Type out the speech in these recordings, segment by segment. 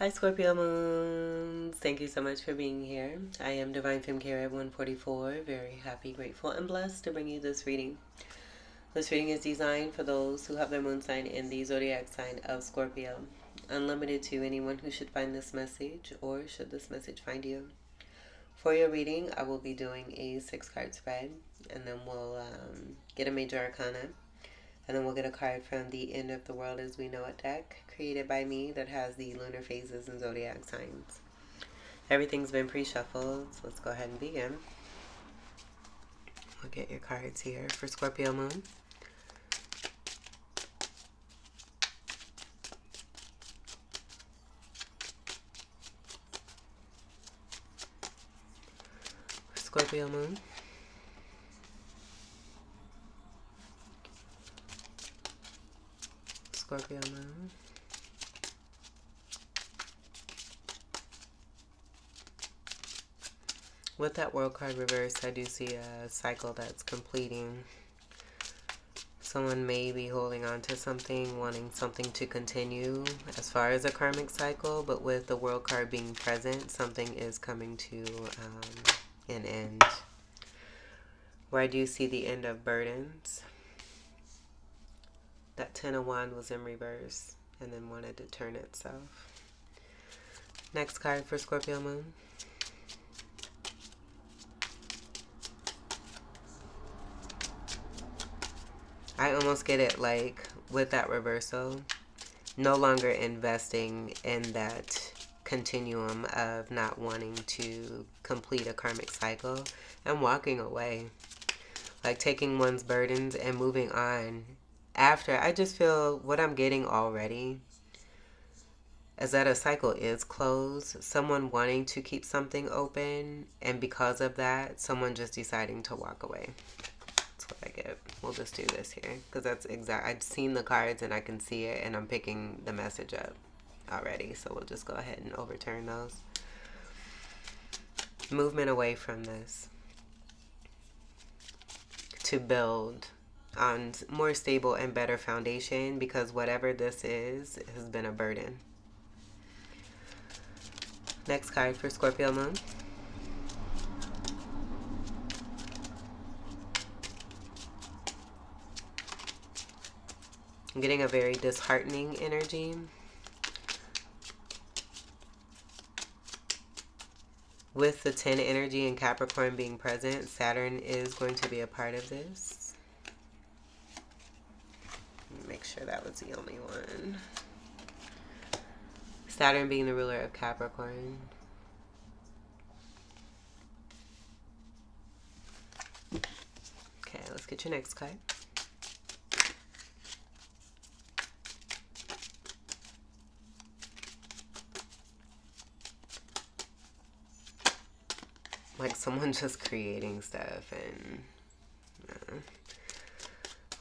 Hi, Scorpio Moons. Thank you so much for being here. I am Divine Femme Care at 144. Very happy, grateful, and blessed to bring you this reading. This reading is designed for those who have their moon sign in the zodiac sign of Scorpio. Unlimited to anyone who should find this message or should this message find you. For your reading, I will be doing a 6-card spread, and then we'll get a major arcana. And then we'll get a card from the End of the World as We Know It deck, created by me, that has the lunar phases and zodiac signs. Everything's been pre-shuffled, so let's go ahead and begin. We'll get your cards here for Scorpio Moon. Scorpio Moon. Scorpio Moon. With that World card reversed, I do see a cycle that's completing. Someone may be holding on to something, wanting something to continue as far as a karmic cycle, but with the World card being present, something is coming to an end. Where I do see the end of burdens. That 10 of Wands was in reverse and then wanted to turn itself. Next card for Scorpio Moon. I almost get it like with that reversal, no longer investing in that continuum of not wanting to complete a karmic cycle and walking away. Like taking one's burdens and moving on. After, I just feel what I'm getting already is that a cycle is closed. Someone wanting to keep something open, and because of that, someone just deciding to walk away. That's what I get. We'll just do this here because that's exact. I've seen the cards and I can see it, and I'm picking the message up already. So we'll just go ahead and overturn those. Movement away from this to build on more stable and better foundation, because whatever this is has been a burden. Next card for Scorpio Moon. I'm getting a very disheartening energy. With the 10 energy and Capricorn being present, Saturn is going to be a part of this. Make sure that was the only one. Saturn being the ruler of Capricorn. Okay, let's get your next card. Like someone just creating stuff. And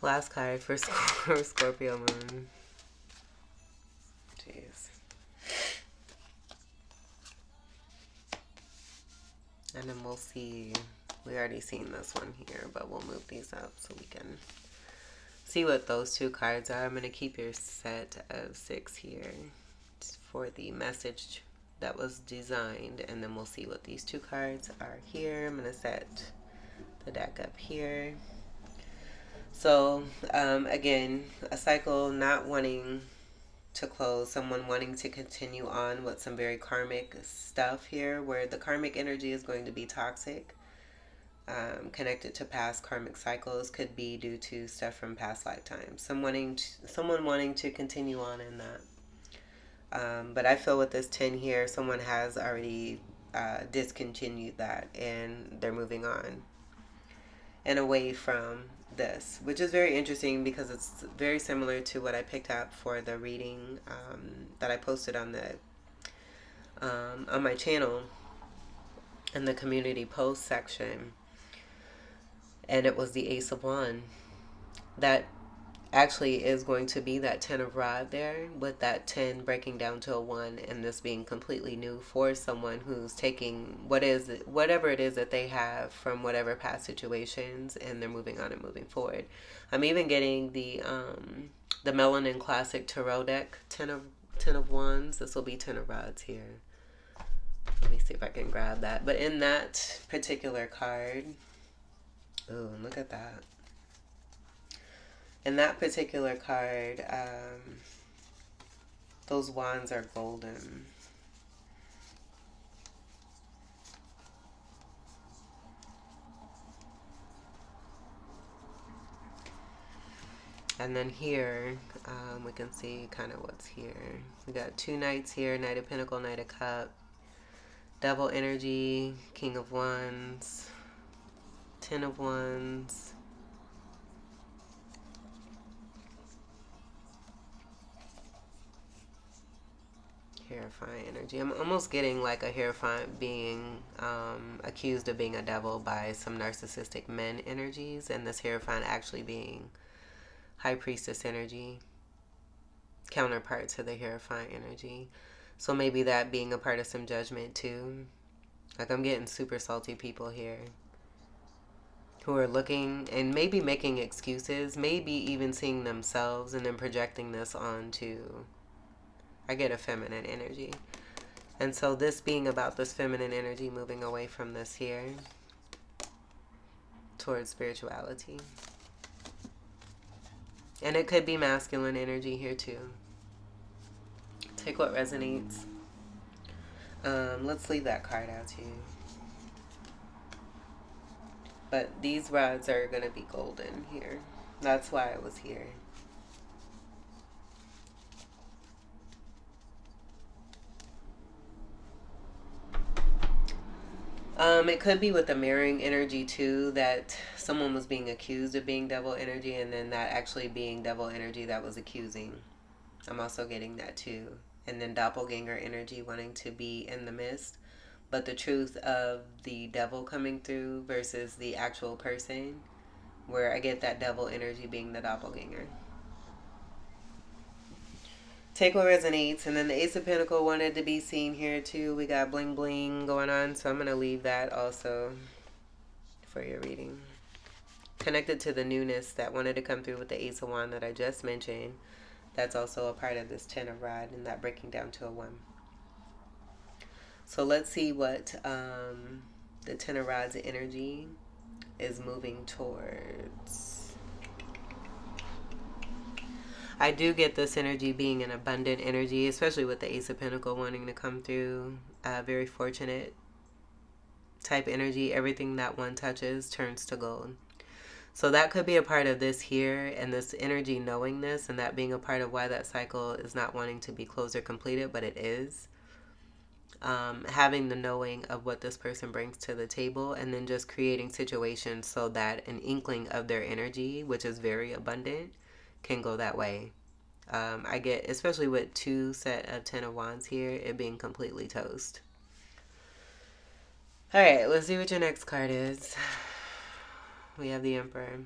last card for Scorpio Moon. Jeez. And then we'll see. We already seen this one here, but we'll move these up so we can see what those two cards are. I'm going to keep your set of 6 here for the message that was designed, and then we'll see what these two cards are here. I'm going to set the deck up here. So again, a cycle not wanting to close, someone wanting to continue on with some very karmic stuff here, where the karmic energy is going to be toxic, connected to past karmic cycles, could be due to stuff from past lifetimes. Someone wanting to continue on in that. But I feel with this 10 here, someone has already discontinued that, and they're moving on and away from this, which is very interesting because it's very similar to what I picked up for the reading that I posted on my channel in the community post section, and it was the Ace of Wands. That actually is going to be that 10 of Rod there, with that 10 breaking down to a 1, and this being completely new for someone who's taking whatever it is that they have from whatever past situations, and they're moving on and moving forward. I'm even getting the Melanin Classic Tarot deck, 10 Ten of Wands. This will be Ten of Rods here. Let me see if I can grab that. But in that particular card, oh, look at that. In that particular card, those wands are golden. And then here, we can see kind of what's here. We got two knights here, Knight of Pentacle, Knight of Cup, Devil energy, King of Wands, Ten of Wands, Hierophant energy. I'm almost getting like a Hierophant being accused of being a devil by some narcissistic men energies, and this Hierophant actually being High Priestess energy, counterpart to the Hierophant energy. So maybe that being a part of some judgment too. Like I'm getting super salty people here who are looking and maybe making excuses, maybe even seeing themselves and then projecting this onto, I get a feminine energy. And so this being about this feminine energy moving away from this here towards spirituality. And it could be masculine energy here too. Take what resonates. Let's leave that card out too. But these rods are going to be golden here. That's why I was here. It could be with the mirroring energy too, that someone was being accused of being devil energy and then that actually being devil energy that was accusing. I'm also getting that too. And then doppelganger energy wanting to be in the midst. But the truth of the devil coming through versus the actual person, where I get that devil energy being the doppelganger. Take what resonates. And then the Ace of Pentacles wanted to be seen here too. We got bling bling going on. So I'm going to leave that also for your reading. Connected to the newness that wanted to come through with the Ace of Wands that I just mentioned. That's also a part of this Ten of Rod and that breaking down to a 1. So let's see what the Ten of Rods energy is moving towards. I do get this energy being an abundant energy, especially with the Ace of Pentacles wanting to come through. Very fortunate type energy. Everything that one touches turns to gold. So that could be a part of this here, and this energy knowing this, and that being a part of why that cycle is not wanting to be closed or completed, but it is. Having the knowing of what this person brings to the table, and then just creating situations so that an inkling of their energy, which is very abundant, can go that way. I get, especially with 2 set of Ten of Wands here, it being completely toast. All right, let's see what your next card is. We have the Emperor.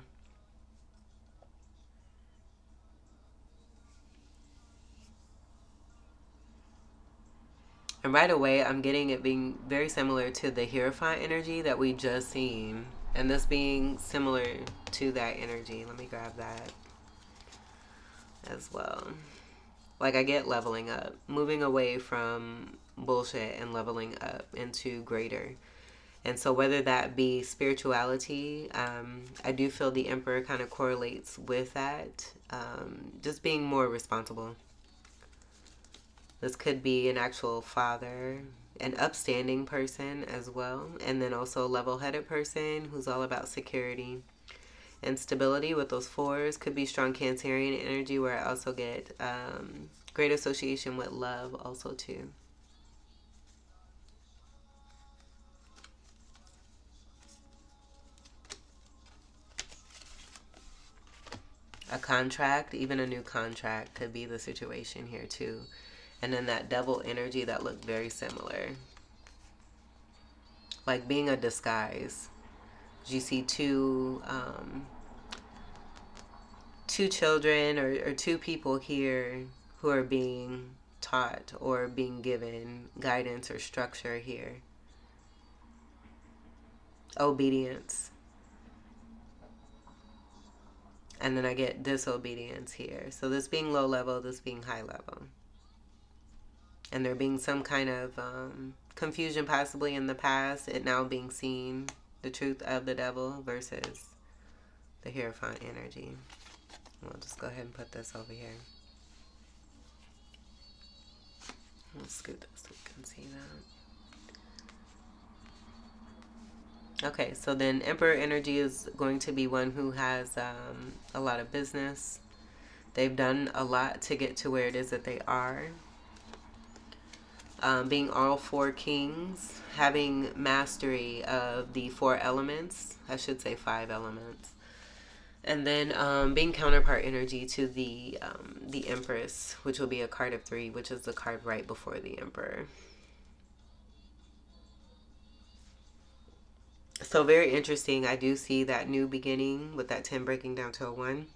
And right away, I'm getting it being very similar to the Hierophant energy that we just seen. And this being similar to that energy. Let me grab that as well. Like I get leveling up. Moving away from bullshit and leveling up into greater. And so whether that be spirituality, I do feel the Emperor kind of correlates with that. Just being more responsible. This could be an actual father, an upstanding person as well, and then also a level-headed person who's all about security and stability with those 4s. Could be strong Cancerian energy, where I also get great association with love also too. A contract, even a new contract, could be the situation here too. And then that devil energy that looked very similar. Like being a disguise. You see two children or 2 people here who are being taught or being given guidance or structure here. Obedience. And then I get disobedience here. So this being low level, this being high level. And there being some kind of confusion possibly in the past, it now being seen, the truth of the devil versus the Hierophant energy. We'll just go ahead and put this over here. Let's scoot this so we can see that. Okay, so then Emperor energy is going to be one who has a lot of business. They've done a lot to get to where it is that they are. Being all four kings, having mastery of the four elements, I should say 5 elements. And then being counterpart energy to the Empress, which will be a card of 3, which is the card right before the Emperor. So very interesting. I do see that new beginning with that 10 breaking down to a 1.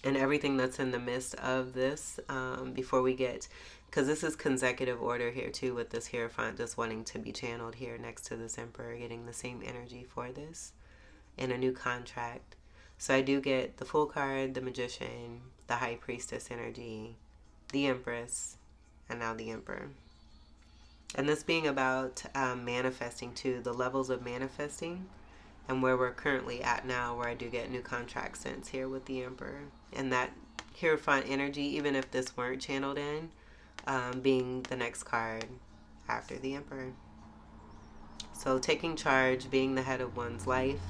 And everything that's in the midst of this before we get, because this is consecutive order here too with this Hierophant just wanting to be channeled here next to this Emperor, getting the same energy for this in a new contract. So I do get the Fool card, the Magician, the High Priestess energy, the Empress, and now the Emperor. And this being about manifesting too, the levels of manifesting and where we're currently at now, where I do get new contract sense here with the Emperor. And that Hierophant energy, even if this weren't channeled in, being the next card after the Emperor. So taking charge, being the head of one's life,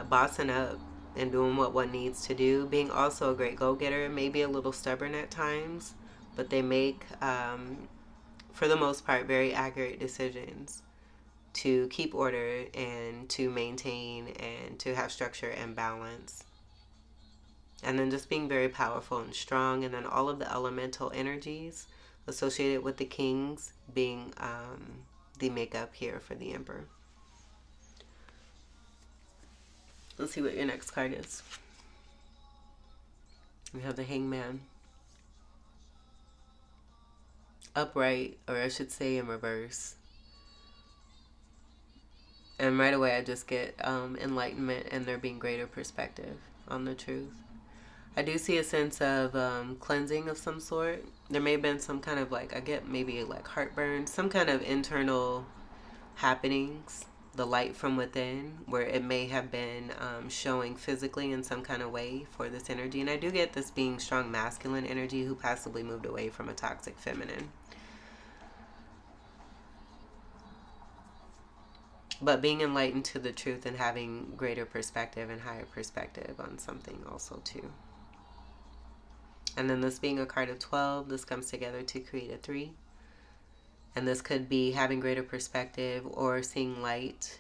bossing up and doing what one needs to do, being also a great go-getter, maybe a little stubborn at times, but they make, for the most part, very accurate decisions to keep order and to maintain and to have structure and balance. And then just being very powerful and strong, and then all of the elemental energies associated with the kings being the makeup here for the Emperor. Let's see what your next card is. We have the Hangman. Upright, or I should say in reverse. And right away I just get enlightenment and there being greater perspective on the truth. I do see a sense of cleansing of some sort. There may have been some kind of I get maybe heartburn, some kind of internal happenings, the light from within, where it may have been showing physically in some kind of way for this energy. And I do get this being strong masculine energy who possibly moved away from a toxic feminine. But being enlightened to the truth and having greater perspective and higher perspective on something also too. And then this being a card of 12, this comes together to create a 3. And this could be having greater perspective or seeing light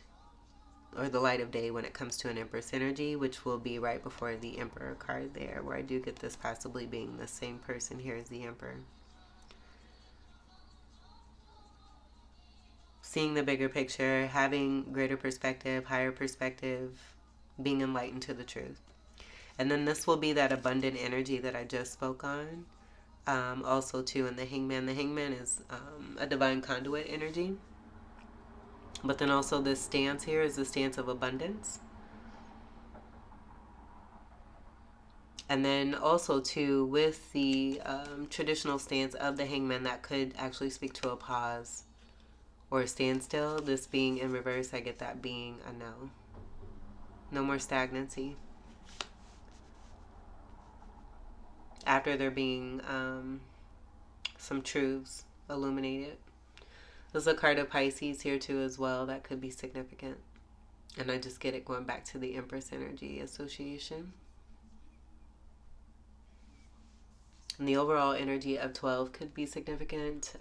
or the light of day when it comes to an Empress energy, which will be right before the Emperor card there, where I do get this possibly being the same person here as the Emperor. Seeing the bigger picture, having greater perspective, higher perspective, being enlightened to the truth. And then this will be that abundant energy that I just spoke on. Also too in the Hangman. The Hangman is a divine conduit energy. But then also this stance here is the stance of abundance. And then also too with the traditional stance of the Hangman, that could actually speak to a pause or a standstill. This being in reverse, I get that being a no. No more stagnancy. After there being some truths illuminated. There's a card of Pisces here too as well. That could be significant. And I just get it going back to the Empress energy association. And the overall energy of 12 could be significant.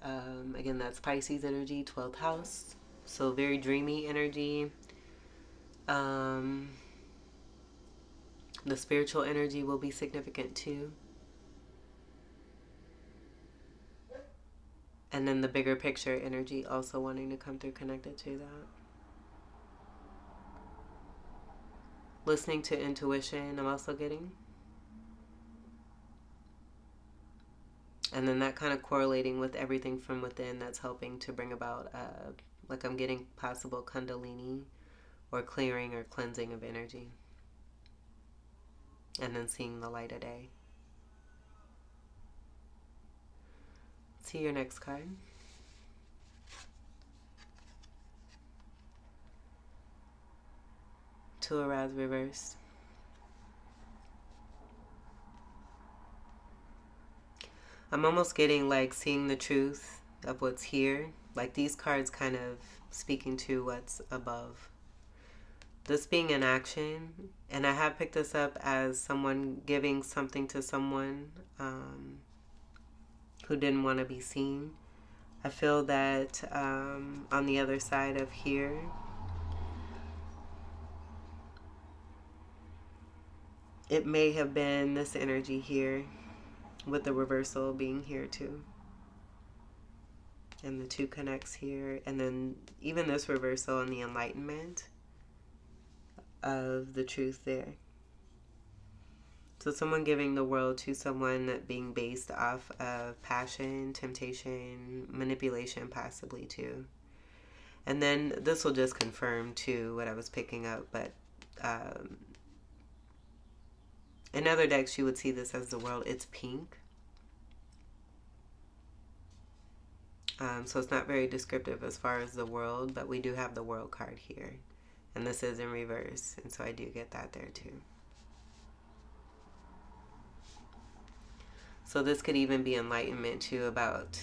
Again, that's Pisces energy, 12th house. So very dreamy energy. The spiritual energy will be significant too. And then the bigger picture energy also wanting to come through connected to that. Listening to intuition, I'm also getting. And then that kind of correlating with everything from within that's helping to bring about, I'm getting possible Kundalini or clearing or cleansing of energy. And then seeing the light of day. Let's see your next card. Two of Rods reversed. I'm almost getting like seeing the truth of what's here. Like these cards kind of speaking to what's above. This being an action, and I have picked this up as someone giving something to someone who didn't want to be seen. I feel that on the other side of here, it may have been this energy here with the reversal being here too. And the two connects here. And then even this reversal and the enlightenment of the truth there. So someone giving the world to someone being based off of passion, temptation, manipulation possibly too. And then this will just confirm too what I was picking up. But in other decks you would see this as the world. It's pink. So it's not very descriptive as far as the world, but we do have the world card here. And this is in reverse, and so I do get that there too. So this could even be enlightenment too about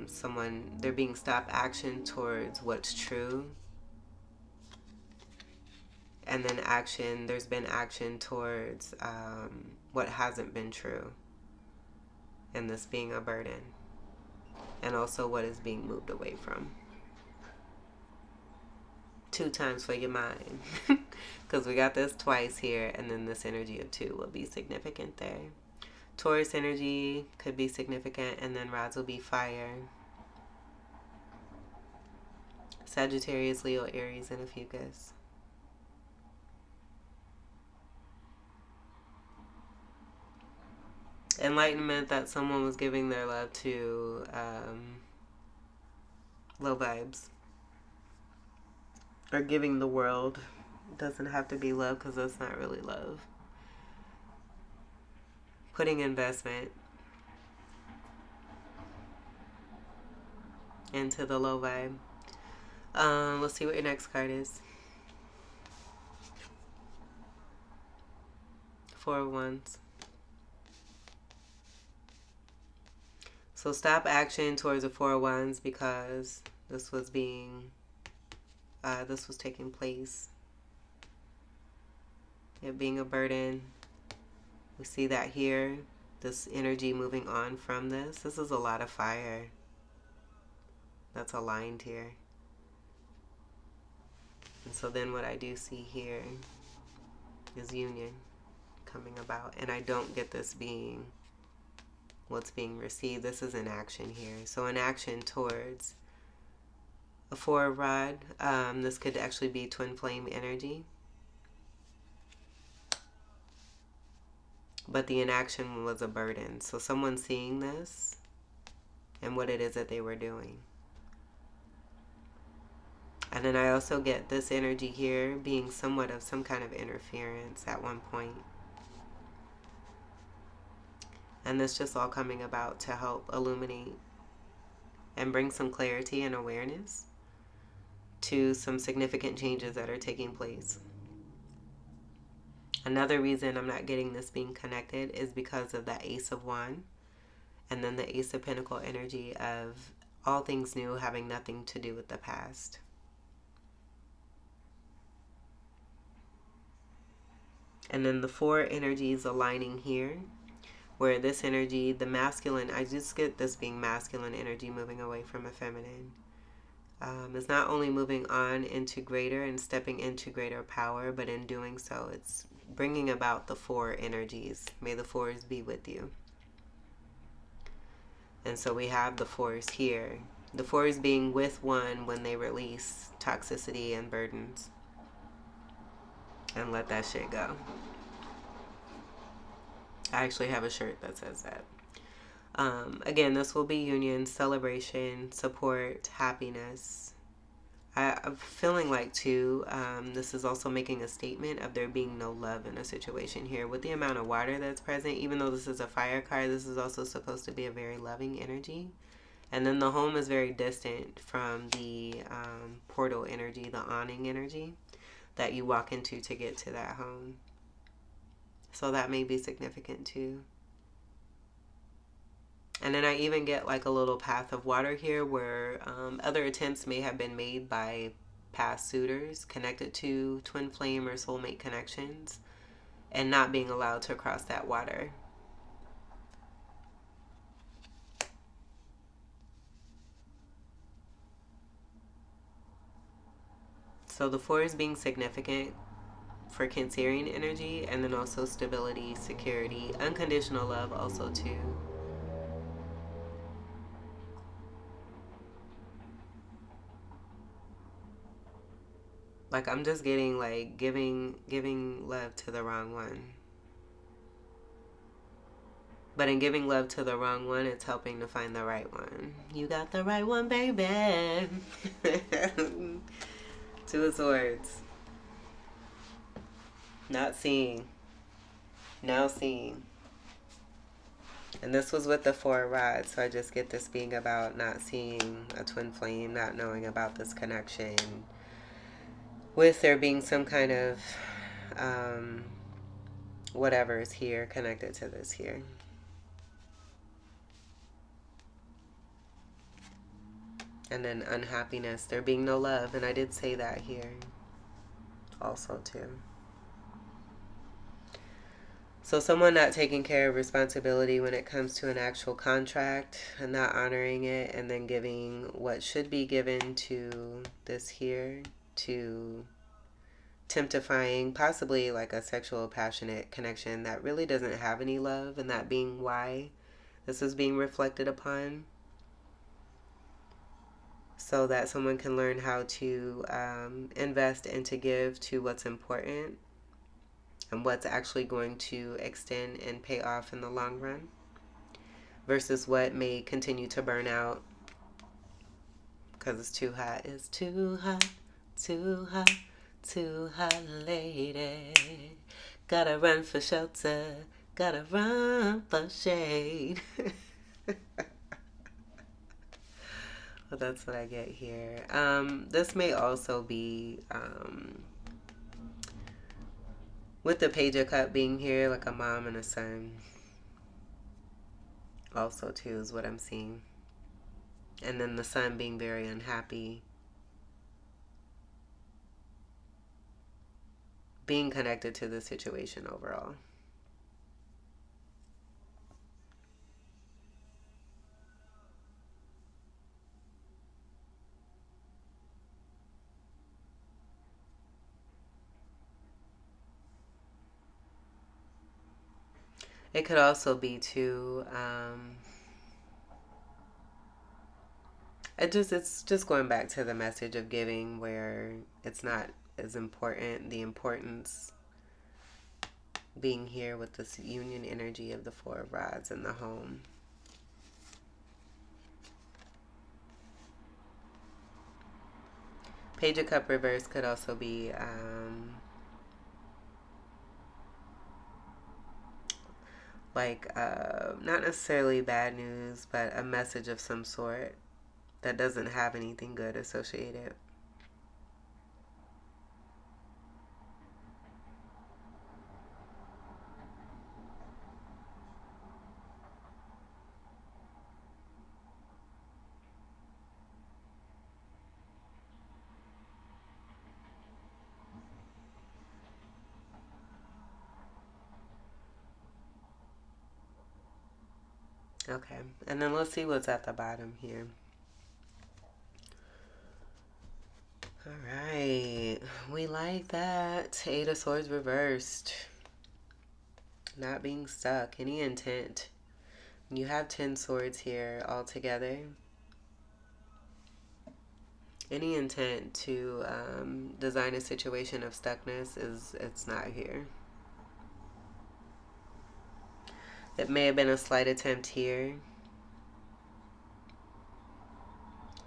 someone, there being stop action towards what's true. And then action, there's been action towards what hasn't been true. And this being a burden. And also what is being moved away from. 2 times for your mind. Because we got this twice here, and then this energy of 2 will be significant there. Taurus energy could be significant, and then rods will be fire. Sagittarius, Leo, Aries, and a fucus. Enlightenment that someone was giving their love to low vibes. Or giving the world. Doesn't have to be love because that's not really love. Putting investment into the low vibe. Let's see what your next card is. 4 of Wands. So stop action towards the 4 of Wands because this was taking place. It being a burden. We see that here. This energy moving on from this. This is a lot of fire that's aligned here. And so then what I do see here is union coming about. And I don't get this being what's being received. This is an action here. So an action towards a 4 of rod. This could actually be twin flame energy. But the inaction was a burden. So someone seeing this and what it is that they were doing. And then I also get this energy here being somewhat of some kind of interference at one point. And this just all coming about to help illuminate and bring some clarity and awareness to some significant changes that are taking place. Another reason I'm not getting this being connected is because of that Ace of Wands and then the Ace of Pentacle energy of all things new having nothing to do with the past. And then the 4 energies aligning here, where this energy, the masculine, I just get this being masculine energy moving away from a feminine. It's not only moving on into greater and stepping into greater power, but in doing so, it's bringing about the 4 energies. May the 4s be with you. And so we have the 4s here. The 4s being with one when they release toxicity and burdens. And let that shit go. I actually have a shirt that says that. Again, this will be union, celebration, support, happiness. I'm feeling like, too, this is also making a statement of there being no love in a situation here. With the amount of water that's present, even though this is a fire card, this is also supposed to be a very loving energy. And then the home is very distant from the portal energy, the awning energy that you walk into to get to that home. So that may be significant too. And then I even get like a little path of water here where other attempts may have been made by past suitors connected to twin flame or soulmate connections and not being allowed to cross that water. So the 4 is being significant for Cancerian energy, and then also stability, security, unconditional love also too. Like I'm just getting like giving love to the wrong one. But in giving love to the wrong one, it's helping to find the right one. You got the right one, baby. 2 of Swords. Not seeing. Now seeing. And this was with the 4 rods, so I just get this being about not seeing a twin flame, not knowing about this connection, with there being some kind of whatever is here connected to this here. And then unhappiness, there being no love, and I did say that here also too. So someone not taking care of responsibility when it comes to an actual contract and not honoring it, and then giving what should be given to this here, to temptifying possibly like a sexual passionate connection that really doesn't have any love, and that being why this is being reflected upon, so that someone can learn how to invest and to give to what's important and what's actually going to extend and pay off in the long run, versus what may continue to burn out because it's too hot. It's too hot, too hot, too hot, lady. Gotta run for shelter, gotta run for shade. Well, that's what I get here. This may also be with the Page of Cups being here, like a mom and a son. Also, too, is what I'm seeing. And then the son being very unhappy. Being connected to the situation overall. It could also be too, it's just going back to the message of giving, where it's not as important, the importance being here with this union energy of the 4 of rods in the home. Page of Cup reverse could also be not necessarily bad news, but a message of some sort that doesn't have anything good associated. Okay, and then let's see what's at the bottom here. All right, we like that. 8 of Swords reversed. Not being stuck. Any intent. You have 10 swords here all together. Any intent to design a situation of stuckness it's not here. It may have been a slight attempt here.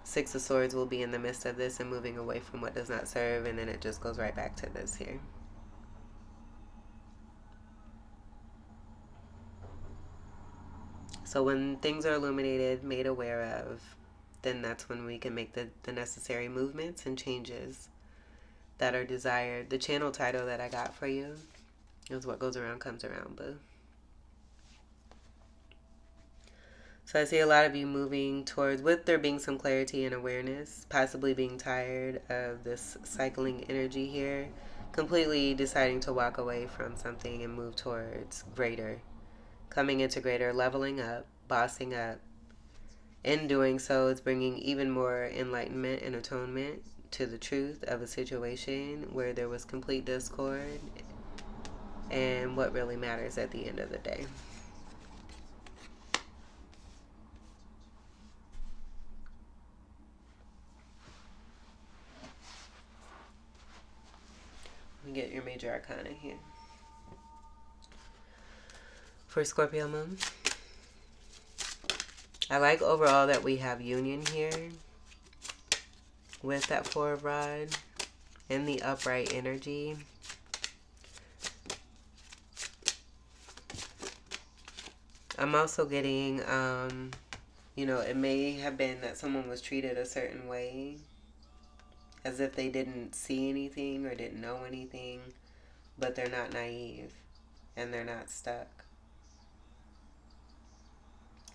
6 of Swords will be in the midst of this and moving away from what does not serve, and then it just goes right back to this here. So when things are illuminated, made aware of, then that's when we can make the necessary movements and changes that are desired. The channel title that I got for you is What Goes Around Comes Around, boo. So I see a lot of you moving towards, with there being some clarity and awareness, possibly being tired of this cycling energy here, completely deciding to walk away from something and move towards greater, coming into greater, leveling up, bossing up. In doing so, it's bringing even more enlightenment and atonement to the truth of a situation where there was complete discord and what really matters at the end of the day. Let me get your major arcana here. For Scorpio moon, I like overall that we have union here with that Four of Rod and the upright energy. I'm also getting, it may have been that someone was treated a certain way, as if they didn't see anything or didn't know anything, but they're not naive and they're not stuck.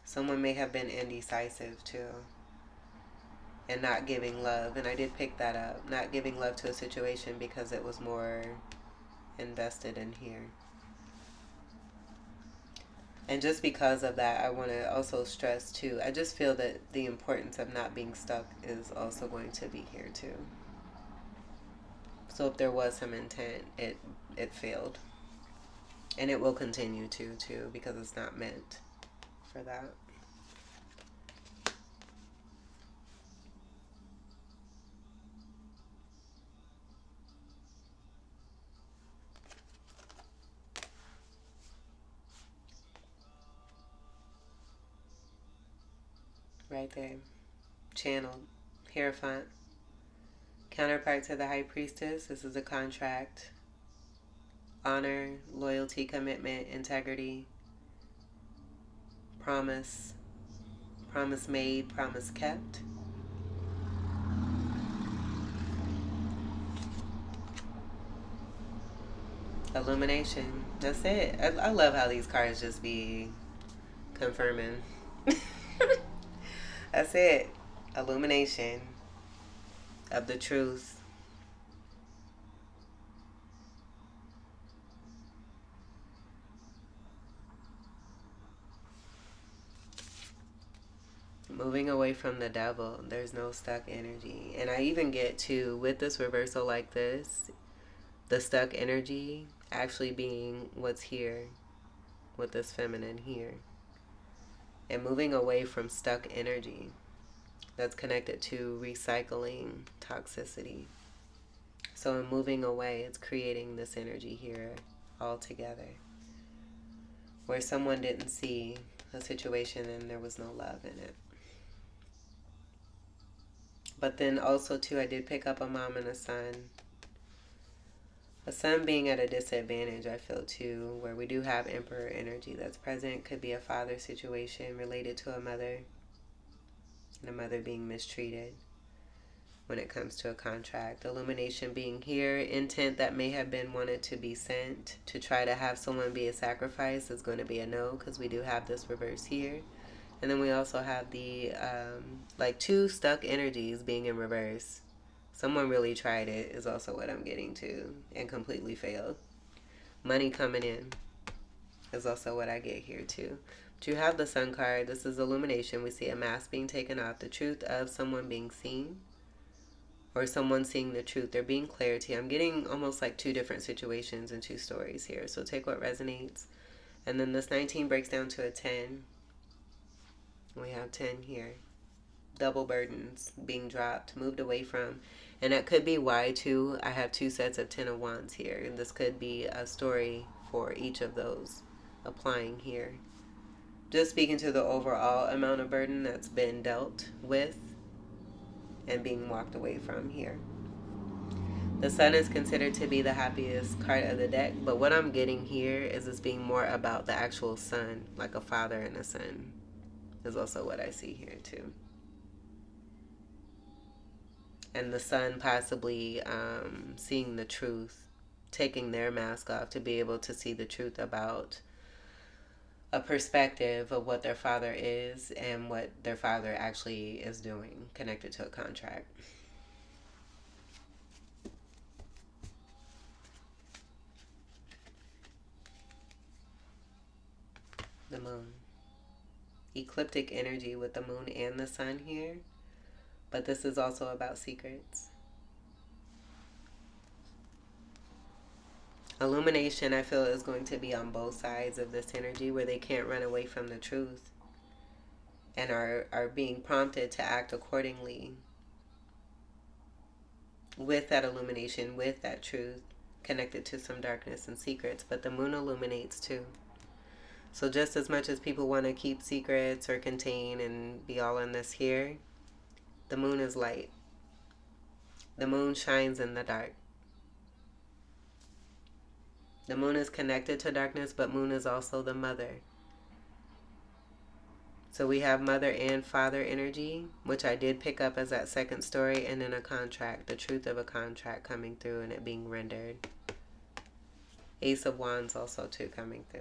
Someone may have been indecisive too and not giving love, and I did pick that up. Not giving love to a situation because it was more invested in here. And just because of that, I want to also stress too, I just feel that the importance of not being stuck is also going to be here too. So if there was some intent, it failed. And it will continue to too, because it's not meant for that. Right there. Channeled. Hierophant. Counterpart to the High Priestess. This is a contract. Honor, loyalty, commitment, integrity. Promise. Promise made, promise kept. Illumination. That's it. I love how these cards just be confirming. That's it. Illumination of the truth. Moving away from the devil. There's no stuck energy. And I even get to, with this reversal like this, the stuck energy actually being what's here with this feminine here. And moving away from stuck energy that's connected to recycling toxicity. So in moving away, it's creating this energy here all together, where someone didn't see a situation and there was no love in it. But then also too, I did pick up a mom and a son. A son being at a disadvantage, I feel too, where we do have Emperor energy that's present. Could be a father situation related to a mother, and a mother being mistreated when it comes to a contract. Illumination being here. Intent that may have been wanted to be sent to try to have someone be a sacrifice is going to be a no, because we do have this reverse here. And then we also have the two stuck energies being in reverse. Someone really tried it is also what I'm getting to, and completely failed. Money coming in is also what I get here too. But you have the Sun card. This is illumination. We see a mask being taken off. The truth of someone being seen, or someone seeing the truth. There being clarity. I'm getting almost like two different situations and two stories here. So take what resonates. And then this 19 breaks down to a 10. We have 10 here. Double burdens being dropped, moved away from. And that could be why, too, I have two sets of 10 of Wands here. And this could be a story for each of those applying here. Just speaking to the overall amount of burden that's been dealt with and being walked away from here. The Sun is considered to be the happiest card of the deck. But what I'm getting here is it's being more about the actual sun, like a father and a son. is also what I see here too. And the sun possibly seeing the truth, taking their mask off to be able to see the truth about a perspective of what their father is and what their father actually is doing, connected to a contract. The moon. Ecliptic energy with the moon and the sun here, but this is also about secrets. Illumination, I feel, is going to be on both sides of this energy where they can't run away from the truth and are being prompted to act accordingly with that illumination, with that truth connected to some darkness and secrets. But the moon illuminates too. So just as much as people want to keep secrets or contain and be all in this here, the moon is light. The moon shines in the dark. The moon is connected to darkness, but moon is also the mother. So we have mother and father energy, which I did pick up as that second story, and then a contract, the truth of a contract coming through and it being rendered. Ace of Wands also too coming through.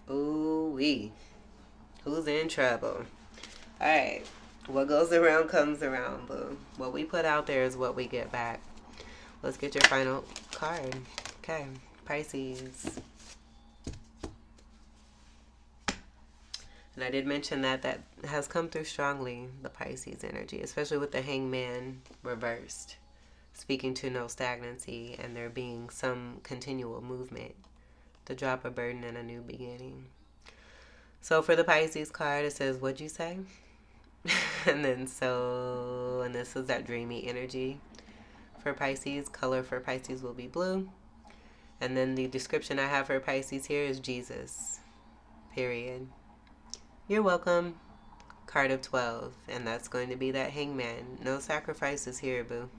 Ooh-wee. Who's in trouble? Alright. What goes around comes around, boo. What we put out there is what we get back. Let's get your final card. Okay. Pisces. And I did mention that has come through strongly, the Pisces energy, especially with the Hangman reversed, speaking to no stagnancy and there being some continual movement, to drop a burden and a new beginning. So for the Pisces card, it says, what'd you say? And then and this is that dreamy energy for Pisces. Color for Pisces will be blue. And then the description I have for Pisces here is Jesus, period. You're welcome. Card of 12. And that's going to be that Hangman. No sacrifices here, boo.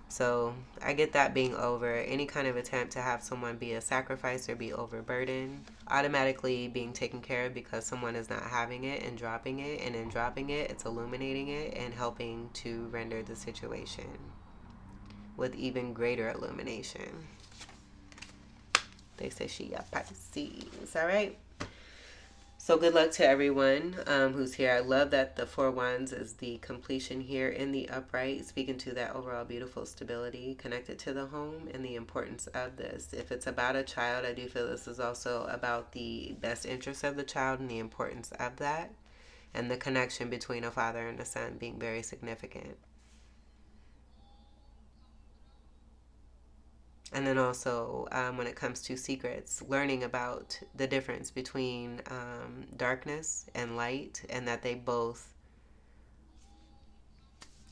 So I get that being over. Any kind of attempt to have someone be a sacrifice or be overburdened, automatically being taken care of because someone is not having it and dropping it. And in dropping it, it's illuminating it and helping to render the situation with even greater illumination. They say she a Pisces. All right. So good luck to everyone who's here. I love that the Four Wands is the completion here in the upright, speaking to that overall beautiful stability connected to the home and the importance of this. If it's about a child, I do feel this is also about the best interest of the child and the importance of that, and the connection between a father and a son being very significant. And then also, when it comes to secrets, learning about the difference between darkness and light, and that they both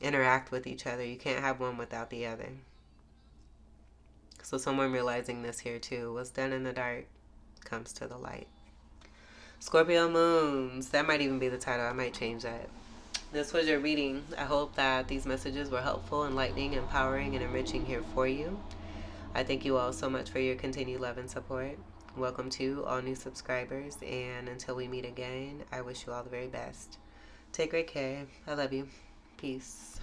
interact with each other. You can't have one without the other. So someone realizing this here too. What's done in the dark comes to the light. Scorpio moons. That might even be the title. I might change that. This was your reading. I hope that these messages were helpful, enlightening, empowering, and enriching here for you. I thank you all so much for your continued love and support. Welcome to all new subscribers, and until we meet again, I wish you all the very best. Take great care. I love you. Peace.